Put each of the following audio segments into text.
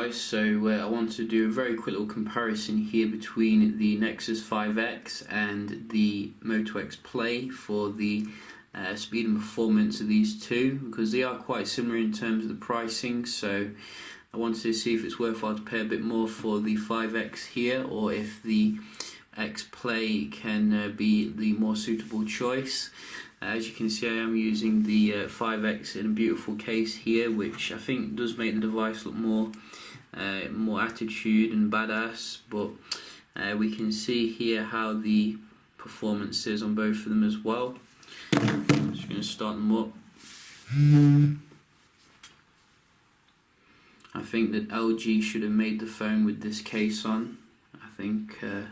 guys, so I want to do a very quick little comparison here between the Nexus 5X and the Moto X Play for the speed and performance of these two, because they are quite similar in terms of the pricing. So I wanted to see if it's worthwhile to pay a bit more for the 5X here, or if the X Play can be the more suitable choice. As you can see, I am using the 5X in a beautiful case here, which I think does make the device look more attitude and badass. But we can see here how the performance is on both of them as well. I'm just going to start them up. I think that LG should have made the phone with this case on. I think that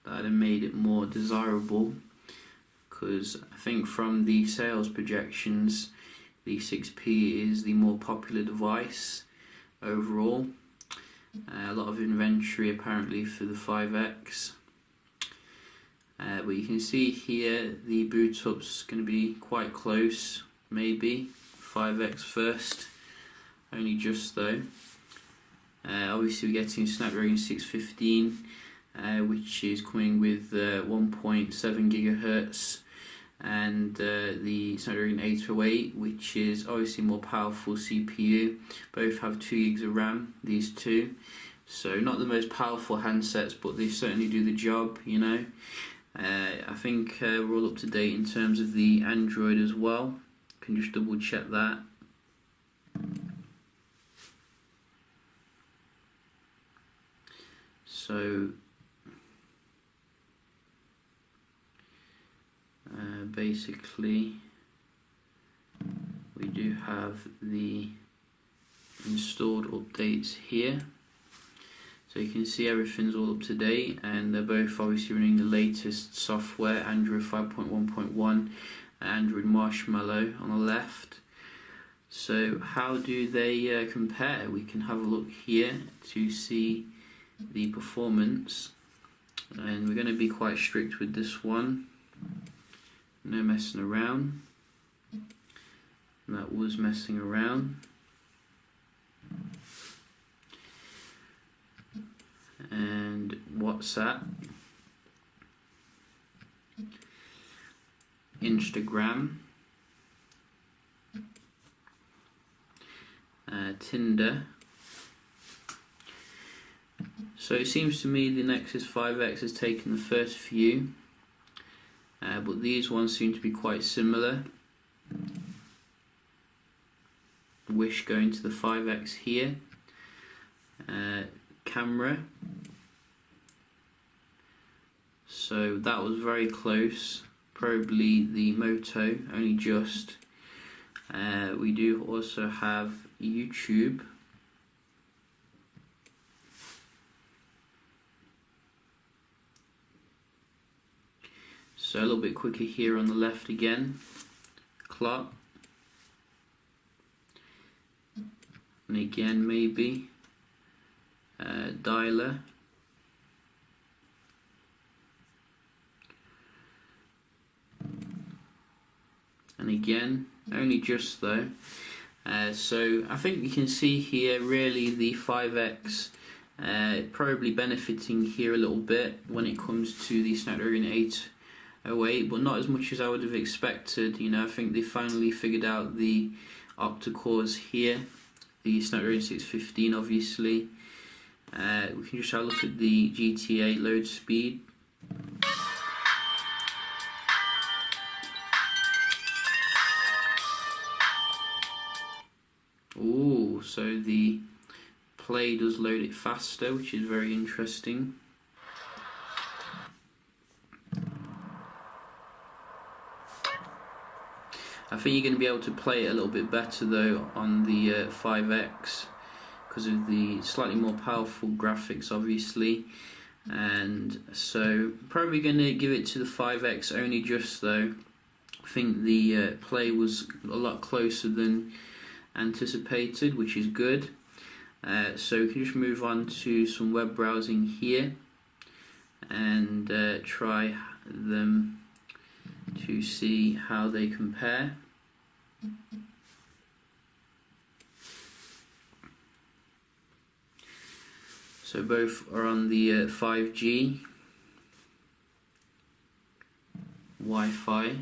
would have made it more desirable, because I think from the sales projections the 6P is the more popular device overall. A lot of inventory apparently for the 5X, but you can see here the boot up's going to be quite close. Maybe 5X first, only just though. Obviously we're getting Snapdragon 615, which is coming with 1.7 GHz, and the Snapdragon 808, which is obviously more powerful CPU. Both have 2 GB of RAM, these two, so not the most powerful handsets, but they certainly do the job, you know. I think we're all up to date in terms of the Android as well. Can just double check that. So basically we do have the installed updates here, so you can see everything's all up to date, and they're both obviously running the latest software, Android 5.1.1, Android Marshmallow on the left. So how do they compare? We can have a look here to see the performance, and we're going to be quite strict with this one. No messing around. That was messing around. And WhatsApp, Instagram, Tinder. So it seems to me the Nexus 5X has taken the first few, but these ones seem to be quite similar. Wish going to the 5X here. Camera. So that was very close. Probably the Moto, only just. We do also have YouTube. So a little bit quicker here on the left again. Clock. And again maybe. Dialer. And again, only just though. So I think you can see here really the 5X probably benefiting here a little bit when it comes to the Snapdragon 808, but not as much as I would have expected. You know, I think they finally figured out the octa-cores here. The Snapdragon 615 obviously. We can just have a look at the GTA load speed. Ooh, so the Play does load it faster, which is very interesting. I think you're going to be able to play it a little bit better though on the 5X, because of the slightly more powerful graphics obviously, and so probably going to give it to the 5X only just though. I think the Play was a lot closer than anticipated, which is good. So we can just move on to some web browsing here and try them to see how they compare. So both are on the 5G Wi-Fi.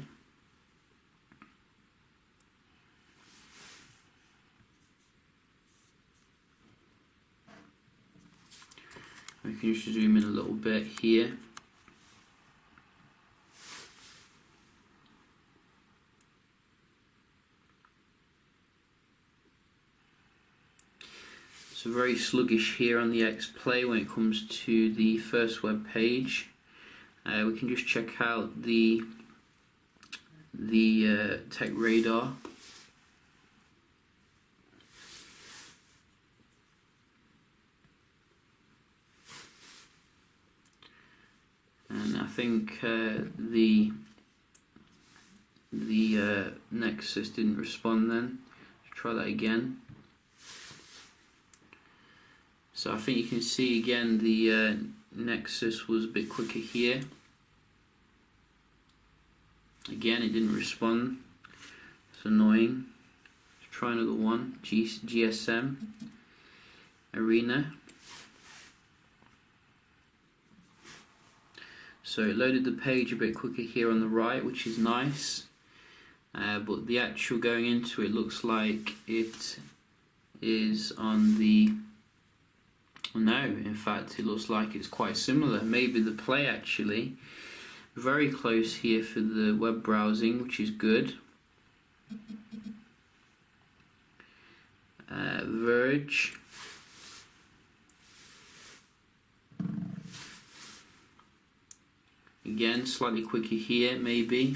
We can just zoom in a little bit here. So very sluggish here on the X-Play when it comes to the first web page. We can just check out the Tech Radar. And I think the Nexus didn't respond then. Let's try that again. So I think you can see again the Nexus was a bit quicker here. Again, it didn't respond. It's annoying. Let's try another one. GSM Arena. So it loaded the page a bit quicker here on the right, which is nice. But the actual going into it looks like it is on the... No, in fact it looks like it's quite similar. Maybe the play actually. Very close here for the web browsing, which is good. Verge. Again, slightly quicker here maybe.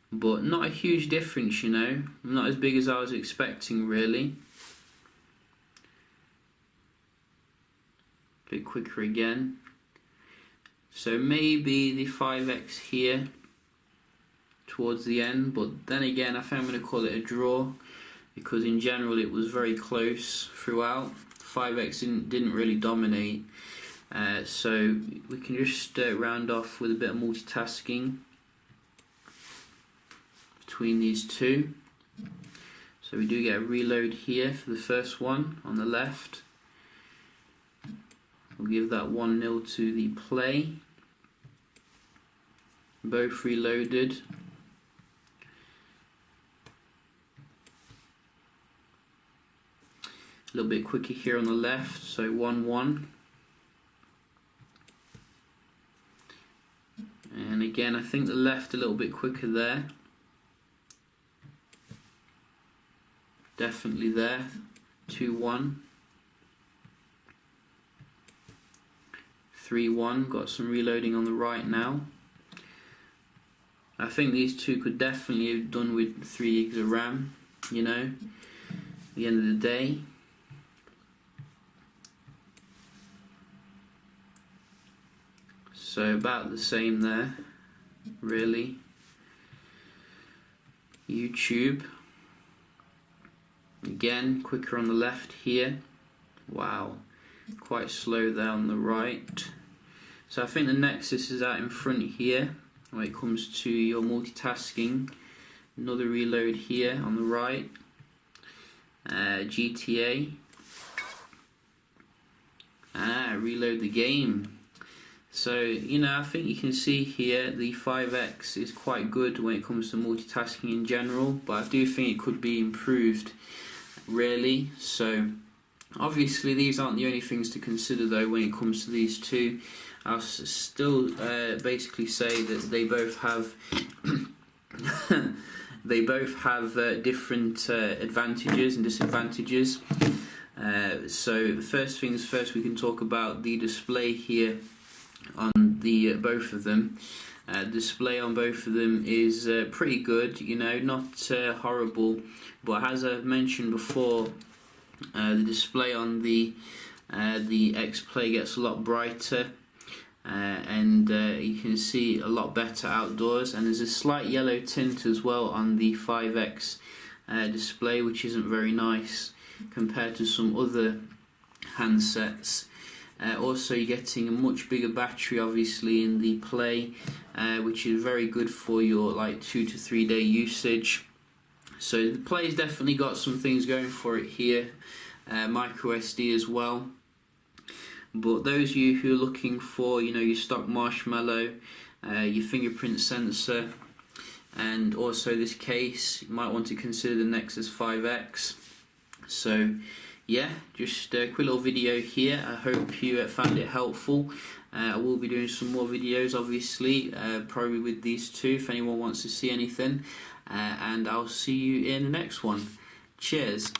But not a huge difference, you know. Not as big as I was expecting really. Bit quicker again. So maybe the 5x here towards the end, but then again I think I'm going to call it a draw because in general it was very close throughout. 5x didn't really dominate. So we can just round off with a bit of multitasking between these two. So we do get a reload here for the first one on the left. We'll give that 1-0 to the play. Both reloaded. A little bit quicker here on the left, so 1-1. And again, I think the left a little bit quicker there. Definitely there. 2-1. 3-1, got some reloading on the right now. I think these two could definitely have done with 3 gigs of RAM, you know, at the end of the day. So about the same there, really. YouTube. Again, quicker on the left here. Wow. Quite slow there on the right. So I think the Nexus is out in front here when it comes to your multitasking. Another reload here on the right. GTA. Reload the game. So, you know, I think you can see here the 5x is quite good when it comes to multitasking in general, but I do think it could be improved, really. So obviously these aren't the only things to consider though when it comes to these two. I'll still basically say that they both have different advantages and disadvantages. So first things first, we can talk about the display here on the both of them. Display on both of them is pretty good, you know, not horrible, but as I've mentioned before, the display on the X-Play gets a lot brighter, and you can see a lot better outdoors, and there's a slight yellow tint as well on the 5X display, which isn't very nice compared to some other handsets. Also, you're getting a much bigger battery obviously in the Play, which is very good for your like 2 to 3 day usage. So the Play's definitely got some things going for it here. Micro SD as well, But those of you who are looking for, your stock marshmallow, your fingerprint sensor, and also this case, you might want to consider the Nexus 5X. So yeah, just a quick little video here. I hope you found it helpful. I will be doing some more videos, obviously, probably with these two if anyone wants to see anything, and I'll see you in the next one. Cheers.